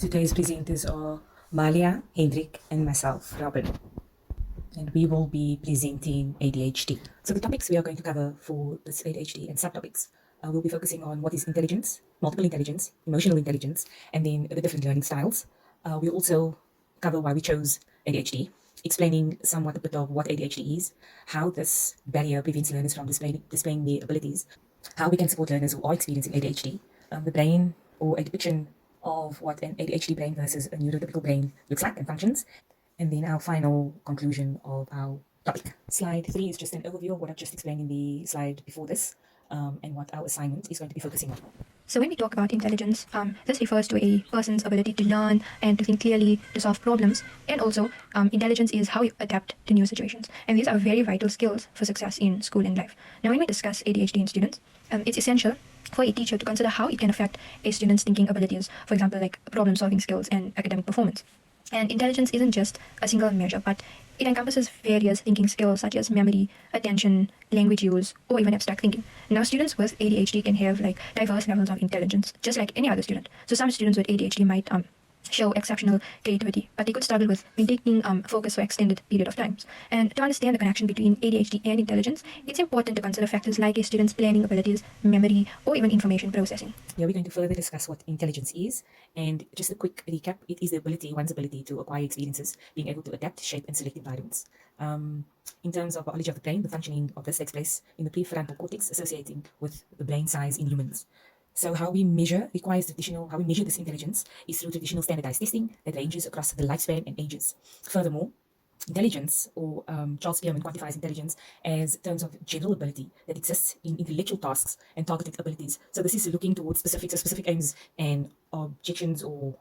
Today's presenters are Malia, Hendrik, and myself, Robin. And we will be presenting ADHD. So the topics we are going to cover for this ADHD and subtopics, we'll be focusing on what is intelligence, multiple intelligence, emotional intelligence, and then the different learning styles. We'll also cover why we chose ADHD, explaining somewhat a bit of what ADHD is, how this barrier prevents learners from displaying their abilities, how we can support learners who are experiencing ADHD, the brain or a depiction of what an ADHD brain versus a neurotypical brain looks like and functions, and then our final conclusion of our topic. Slide 3 is just an overview of what I've just explained in the slide before this, and what our assignment is going to be focusing on. So when we talk about intelligence, this refers to a person's ability to learn and to think clearly, to solve problems, and also intelligence is how you adapt to new situations. And these are very vital skills for success in school and life. Now when we discuss ADHD in students, it's essential for a teacher to consider how it can affect a student's thinking abilities, for example, like problem-solving skills and academic performance. And intelligence isn't just a single measure, but it encompasses various thinking skills such as memory, attention, language use, or even abstract thinking. Now, students with ADHD can have like diverse levels of intelligence, just like any other student. So some students with ADHD might show exceptional creativity, but they could struggle with maintaining focus for extended period of times. And to understand the connection between ADHD and intelligence, it's important to consider factors like a student's planning abilities, memory, or even information processing. Yeah, we're going to further discuss what intelligence is, and just a quick recap: it is one's ability to acquire experiences, being able to adapt, shape, and select environments. In terms of biology of the brain, the functioning of this takes place in the prefrontal cortex, associating with the brain size in humans. So how we measure this intelligence is through traditional standardized testing that ranges across the lifespan and ages. Furthermore, intelligence, or Charles Spearman quantifies intelligence as terms of general ability that exists in intellectual tasks and targeted abilities. So this is looking towards specific aims and objections, or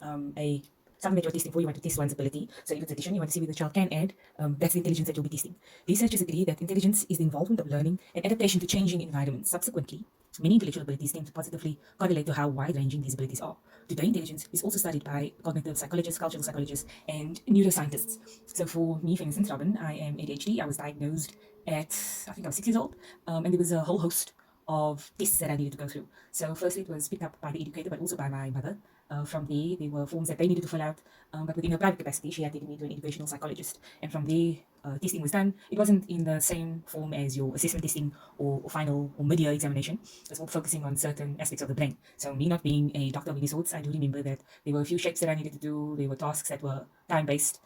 something that you're testing for. You want to test one's ability. So if it's addition, you want to see whether the child can add. That's the intelligence that you'll be testing. Researchers agree that intelligence is the involvement of learning and adaptation to changing environments. Subsequently, many intellectual abilities tend to positively correlate to how wide-ranging these abilities are. Today, intelligence is also studied by cognitive psychologists, cultural psychologists, and neuroscientists. So for me, for instance, Robin, I am ADHD. I was diagnosed at, I think I was 6 years old, and there was a whole host of tests that I needed to go through. So firstly, it was picked up by the educator, but also by my mother. From there were forms that they needed to fill out, but within her private capacity, she had taken me to an educational psychologist. And from there, testing was done. It wasn't in the same form as your assessment testing or final or mid-year examination. It was more focusing on certain aspects of the brain. So me not being a doctor of any sorts, I do remember that there were a few shapes that I needed to do. There were tasks that were time-based.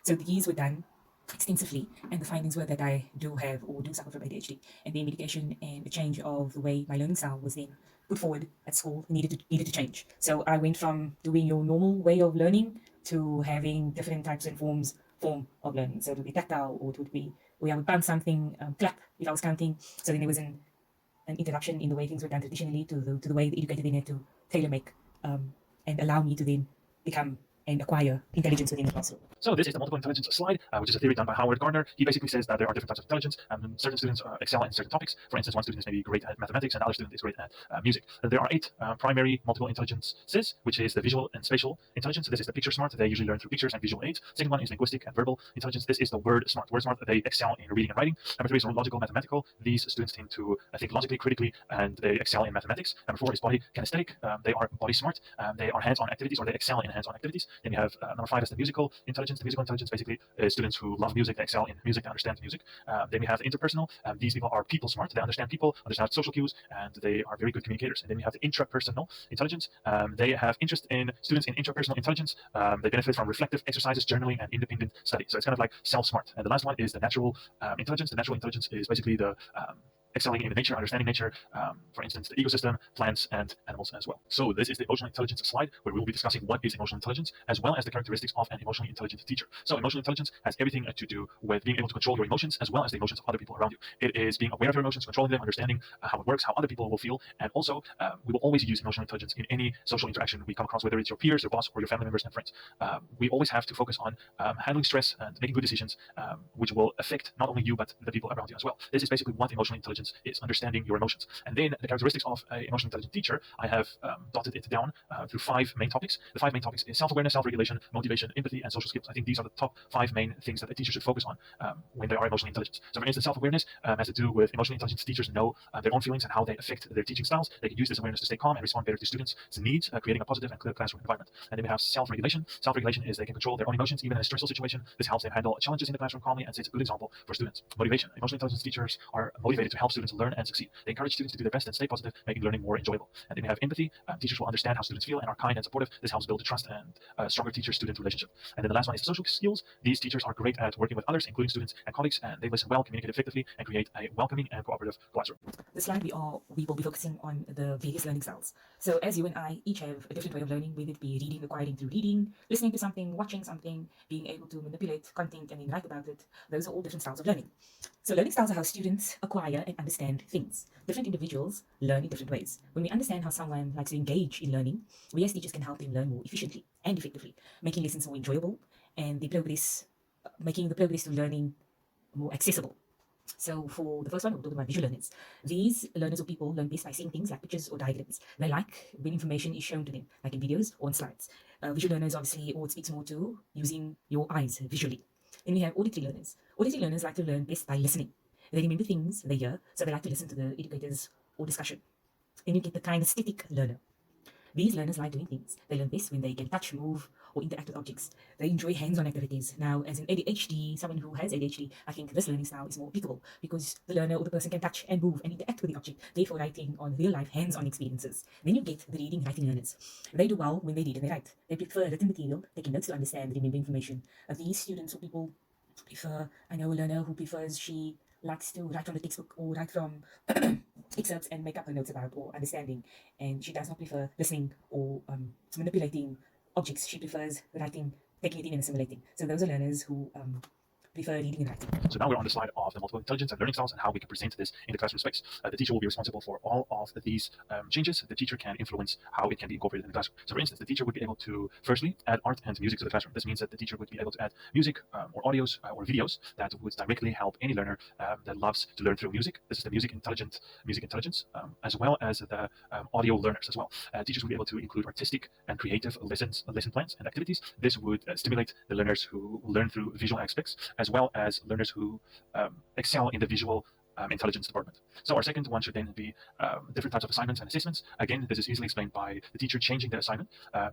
So these were done extensively, and the findings were that I do suffer from ADHD, and the medication and a change of the way my learning style was then put forward at school needed to change. So I went from doing your normal way of learning to having different types and form of learning. So it would be tactile, or it would be where I would bounce something, clap if I was counting. So then there was an interruption in the way things were done traditionally to the way the educator then had to tailor make, and allow me to then become and acquire intelligence within the classroom. So this is the multiple intelligence slide, which is a theory done by Howard Gardner. He basically says that there are different types of intelligence, and certain students excel in certain topics. For instance, one student is maybe great at mathematics, and another student is great at music. There are 8 primary multiple intelligences, which is the visual and spatial intelligence. This is the picture smart. They usually learn through pictures and visual aids. Second one is linguistic and verbal intelligence. This is the word smart. Word smart, they excel in reading and writing. Number 3 is logical mathematical. These students tend to think logically, critically, and they excel in mathematics. Number 4 is body kinesthetic. They are body smart. They are hands-on activities, or they excel in hands-on activities. Then you have number 5 is the musical intelligence. The musical intelligence basically is students who love music, they excel in music, they understand music. Then we have the interpersonal. These people are people smart. They understand people, understand social cues, and they are very good communicators. And then we have the intrapersonal intelligence. They have interest in students in intrapersonal intelligence. They benefit from reflective exercises, journaling, and independent study. So it's kind of like self-smart. And the last one is the natural intelligence. The natural intelligence is basically the excelling in nature, understanding nature, for instance, the ecosystem, plants, and animals as well. So this is the emotional intelligence slide, where we will be discussing what is emotional intelligence, as well as the characteristics of an emotionally intelligent teacher. So emotional intelligence has everything to do with being able to control your emotions, as well as the emotions of other people around you. It is being aware of your emotions, controlling them, understanding how it works, how other people will feel, and also we will always use emotional intelligence in any social interaction we come across, whether it's your peers, your boss, or your family members and friends. We always have to focus on handling stress and making good decisions, which will affect not only you, but the people around you as well. This is basically what emotional intelligence intelligence is understanding your emotions. And then the characteristics of an emotionally intelligent teacher, I have dotted it down through 5 main topics. The 5 main topics is self-awareness, self-regulation, motivation, empathy, and social skills. I think these are the top 5 main things that a teacher should focus on when they are emotionally intelligent. So for instance, self-awareness has to do with emotionally intelligent teachers know their own feelings and how they affect their teaching styles. They can use this awareness to stay calm and respond better to students' needs, creating a positive and clear classroom environment. And then we have self-regulation. Self-regulation is they can control their own emotions even in a stressful situation. This helps them handle challenges in the classroom calmly and sets a good example for students. Motivation. Emotional intelligence teachers are motivated to help students learn and succeed. They encourage students to do their best and stay positive, making learning more enjoyable. And then we have empathy. Teachers will understand how students feel and are kind and supportive. This helps build a trust and a stronger teacher-student relationship. And then the last one is social skills. These teachers are great at working with others, including students and colleagues, and they listen well, communicate effectively, and create a welcoming and cooperative classroom. This slide we will be focusing on the various learning styles. So as you and I each have a different way of learning, whether it be reading, acquiring through reading, listening to something, watching something, being able to manipulate content and then write about it, those are all different styles of learning. So learning styles are how students acquire and understand things. Different individuals learn in different ways. When we understand how someone likes to engage in learning, we as teachers can help them learn more efficiently and effectively, making lessons more enjoyable and making the progress to learning more accessible. So for the first one, we'll talk about visual learners. These learners or people learn best by seeing things like pictures or diagrams. They like when information is shown to them, like in videos or on slides. Visual learners, obviously, or it speaks more to using your eyes visually. Then we have auditory learners. Auditory learners like to learn best by listening. They remember things they hear, so they like to listen to the educators or discussion. Then you get the kinesthetic learner. These learners like doing things. They learn best when they can touch, move, or interact with objects. They enjoy hands-on activities. Now, as an ADHD, someone who has ADHD, I think this learning style is more applicable because the learner or the person can touch and move and interact with the object, therefore writing on real-life hands-on experiences. Then you get the reading, writing learners. They do well when they read and they write. They prefer written material, taking notes to understand, remember information. These students or people prefer, I know a learner who prefers, she likes to write from the textbook or write from excerpts and make up her notes about or understanding, and she does not prefer listening or manipulating objects. She prefers writing, taking it in and assimilating. So those are learners who prefer reading and writing. So now we're on the slide of the multiple intelligence and learning styles and how we can present this in the classroom space. The teacher will be responsible for all of these changes. The teacher can influence how it can be incorporated in the classroom. So for instance, the teacher would be able to firstly add art and music to the classroom. This means that the teacher would be able to add music or audios or videos that would directly help any learner that loves to learn through music. This is the music intelligence, as well as the audio learners as well. Teachers would be able to include artistic and creative lesson plans and activities. This would stimulate the learners who learn through visual aspects, as well as learners who excel in the visual intelligence department. So our second one should then be different types of assignments and assessments. Again, this is easily explained by the teacher changing the assignment,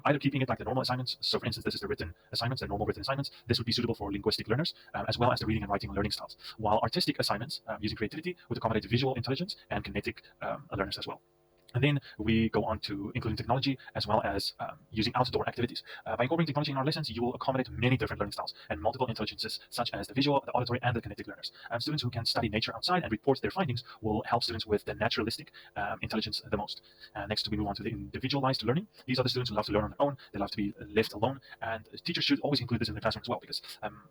either keeping it like the normal assignments. So for instance, this is the written assignments, the normal written assignments. This would be suitable for linguistic learners, as well as the reading and writing learning styles. While artistic assignments using creativity would accommodate visual intelligence and kinetic learners as well. And then we go on to including technology as well as using outdoor activities. By incorporating technology in our lessons, you will accommodate many different learning styles and multiple intelligences, such as the visual, the auditory, and the kinetic learners. Students who can study nature outside and report their findings will help students with the naturalistic intelligence the most. Next, we move on to the individualized learning. These are the students who love to learn on their own. They love to be left alone, and teachers should always include this in the classroom as well, because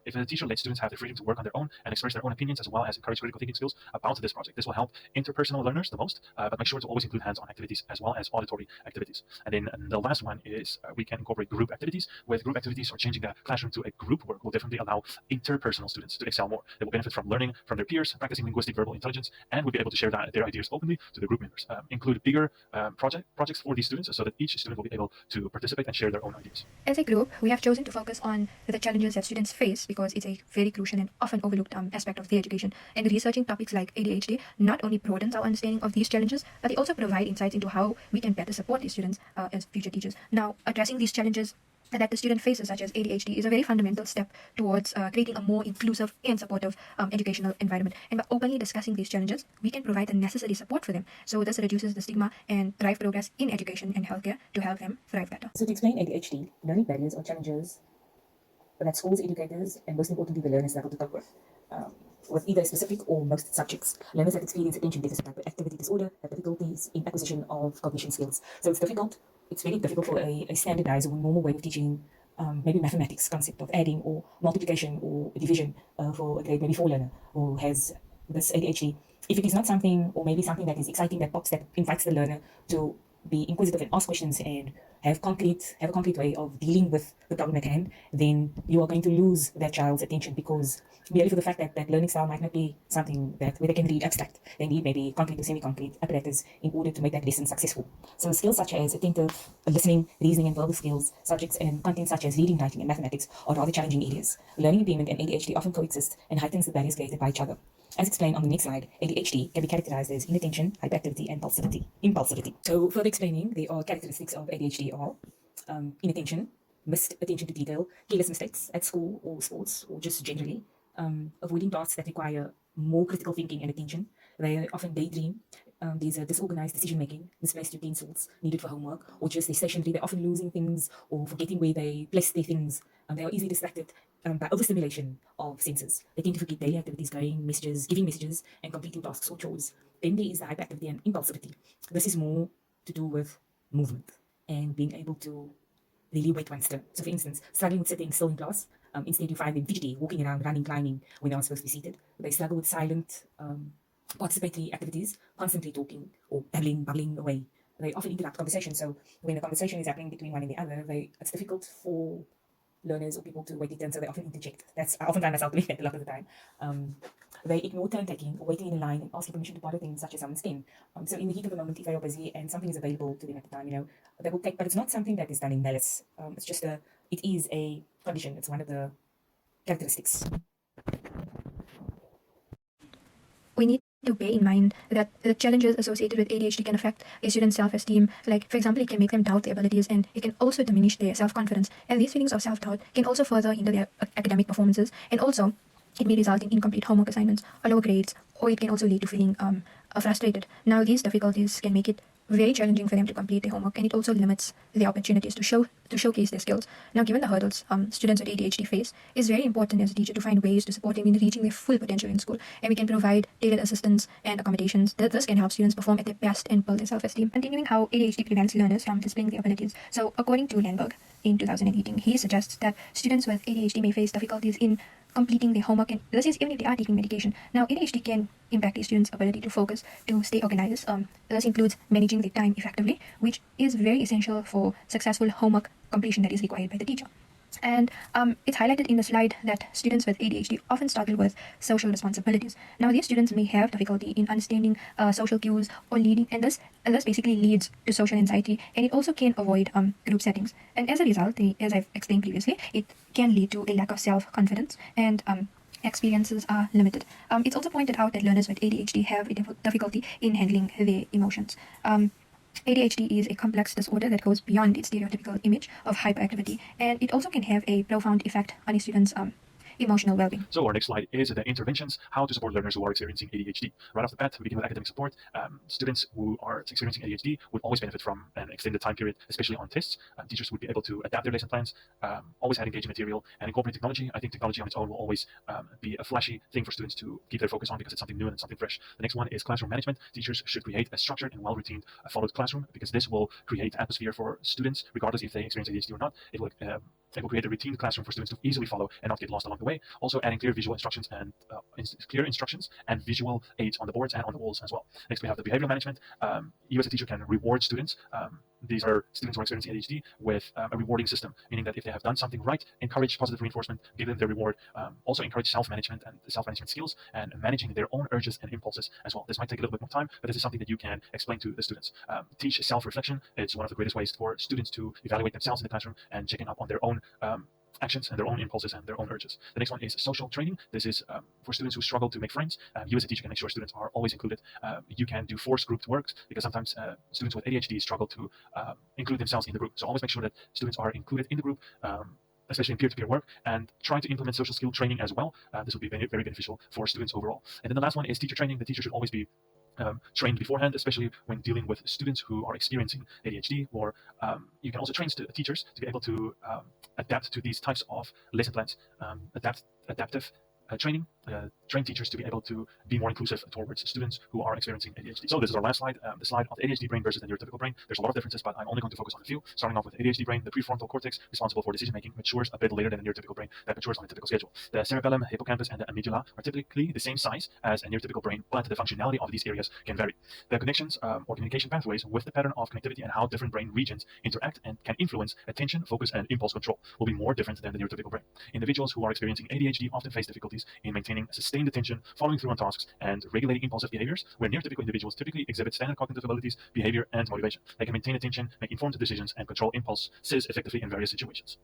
if a teacher lets students have the freedom to work on their own and express their own opinions, as well as encourage critical thinking skills about this project, this will help interpersonal learners the most, but make sure to always include hands-on activities as well as auditory activities. And then the last one is we can incorporate group activities. With group activities or changing the classroom to a group work will definitely allow interpersonal students to excel more. They will benefit from learning from their peers, practicing linguistic verbal intelligence, and will be able to share their ideas openly to the group members. Include bigger projects for these students so that each student will be able to participate and share their own ideas. As a group, we have chosen to focus on the challenges that students face because it's a very crucial and often overlooked aspect of their education. And researching topics like ADHD not only broadens our understanding of these challenges, but they also provide insights into how we can better support these students as future teachers. Now, addressing these challenges that the student faces, such as ADHD, is a very fundamental step towards creating a more inclusive and supportive educational environment. And by openly discussing these challenges, we can provide the necessary support for them. So this reduces the stigma and drive progress in education and healthcare to help them thrive better. So to explain ADHD, learning barriers or challenges that schools, educators, and most importantly the learners struggle to cope with either specific or most subjects. Learners that experience attention deficit hyperactivity disorder have difficulties in acquisition of cognition skills. So it's very difficult for a standardized or normal way of teaching maybe mathematics concept of adding or multiplication or division for a grade maybe 4 learner who has this ADHD. If it is not something or maybe something that is exciting, that pops, that invites the learner to be inquisitive and ask questions and have a concrete way of dealing with the problem at hand, then you are going to lose that child's attention, because merely for the fact that that learning style might not be something that where they can read abstract, they need maybe concrete or semi-concrete apparatus in order to make that lesson successful. So skills such as attentive listening, reasoning, and verbal skills, subjects and content such as reading, writing, and mathematics are rather challenging areas. Learning impairment and ADHD often coexist and heightens the barriers created by each other. As explained on the next slide, ADHD can be characterized as inattention, hyperactivity, and impulsivity. So further explaining, the characteristics of ADHD are inattention, missed attention to detail, careless mistakes at school or sports or just generally, avoiding tasks that require more critical thinking and attention. They often daydream. There's a disorganized decision making, misplaced utensils needed for homework, or just their stationery. They're often losing things or forgetting where they place their things. They are easily distracted by overstimulation of senses. They tend to forget daily activities, going messages, giving messages, and completing tasks or chores. Then there is the hyperactivity and impulsivity. This is more to do with movement and being able to really wait one's turn. So, for instance, struggling with sitting still in class, instead you find them fidgety, walking around, running, climbing when they are supposed to be seated. They struggle with silent participatory activities, constantly talking or babbling away. They often interrupt conversation. So when the conversation is happening between one and the other, it's difficult for learners or people to wait their turn, so they often interject. I often find myself doing that a lot of the time. They ignore turn taking or waiting in a line and asking permission to borrow things such as someone's skin. So in the heat of the moment, if they are busy and something is available to them at the time, they will take, but it's not something that is done in malice. It is a condition. It's one of the characteristics. We need to bear in mind that the challenges associated with ADHD can affect a student's self-esteem. Like, for example, it can make them doubt their abilities, and it can also diminish their self-confidence. And these feelings of self-doubt can also further hinder their academic performances, and also it may result in incomplete homework assignments or lower grades, or it can also lead to feeling frustrated. Now, these difficulties can make it very challenging for them to complete their homework, and it also limits their opportunities to showcase their skills. Now, given the hurdles students with ADHD face, it's very important as a teacher to find ways to support them in reaching their full potential in school, and we can provide tailored assistance and accommodations. This can help students perform at their best and build their self-esteem. Continuing how ADHD prevents learners from displaying their abilities. So, according to Landberg in 2018, he suggests that students with ADHD may face difficulties in completing their homework, and this is even if they are taking medication. Now, ADHD can impact a student's ability to focus, to stay organized. This includes managing their time effectively, which is very essential for successful homework completion that is required by the teacher. And it's highlighted in the slide that students with ADHD often struggle with social responsibilities. Now, these students may have difficulty in understanding social cues or leading, and this basically leads to social anxiety, and it also can avoid group settings. And as a result, as I've explained previously, it can lead to a lack of self-confidence, and experiences are limited. It's also pointed out that learners with ADHD have a difficulty in handling their emotions. ADHD is a complex disorder that goes beyond its stereotypical image of hyperactivity, and it also can have a profound effect on a student's emotional well-being. So our next slide is the interventions, how to support learners who are experiencing ADHD. Right off the bat, we begin with academic support. Students who are experiencing ADHD would always benefit from an extended time period, especially on tests. Teachers would be able to adapt their lesson plans, always add engaging material, and incorporate technology. I think technology on its own will always be a flashy thing for students to keep their focus on because it's something new and something fresh. The next one is classroom management. Teachers should create a structured and well-routine followed classroom, because this will create atmosphere for students, regardless if they experience ADHD or not. It will create a routine classroom for students to easily follow and not get lost along the way. Also adding clear visual instructions and visual aids on the boards and on the walls as well. Next, we have the behavioral management. You as a teacher can reward students. These are students who are experiencing ADHD with a rewarding system, meaning that if they have done something right, encourage positive reinforcement, give them their reward. Also encourage self-management and self-management skills and managing their own urges and impulses as well. This might take a little bit more time, but this is something that you can explain to the students. Teach self-reflection. It's one of the greatest ways for students to evaluate themselves in the classroom and checking up on their own actions and their own impulses and their own urges. The next one is social training. This is for students who struggle to make friends. You as a teacher can make sure students are always included. You can do forced grouped works, because sometimes students with ADHD struggle to include themselves in the group. So always make sure that students are included in the group, especially in peer-to-peer work, and try to implement social skill training as well. This will be very, very beneficial for students overall. And then the last one is teacher training. The teacher should always be trained beforehand, especially when dealing with students who are experiencing ADHD, or you can also train teachers to be able to adapt to these types of lesson plans. Adaptive training train teachers to be able to be more inclusive towards students who are experiencing ADHD. So this is our last slide, the slide of the ADHD brain versus the neurotypical brain. There's a lot of differences, but I'm only going to focus on a few. Starting off with the ADHD brain, the prefrontal cortex, responsible for decision making, matures a bit later than the neurotypical brain that matures on a typical schedule. The cerebellum, hippocampus, and the amygdala are typically the same size as a neurotypical brain, but the functionality of these areas can vary. The connections or communication pathways with the pattern of connectivity and how different brain regions interact and can influence attention, focus, and impulse control will be more different than the neurotypical brain. Individuals who are experiencing ADHD often face difficulties in maintaining sustained attention, following through on tasks, and regulating impulsive behaviors, where neurotypical individuals typically exhibit standard cognitive abilities, behavior, and motivation. They can maintain attention, make informed decisions, and control impulses effectively in various situations.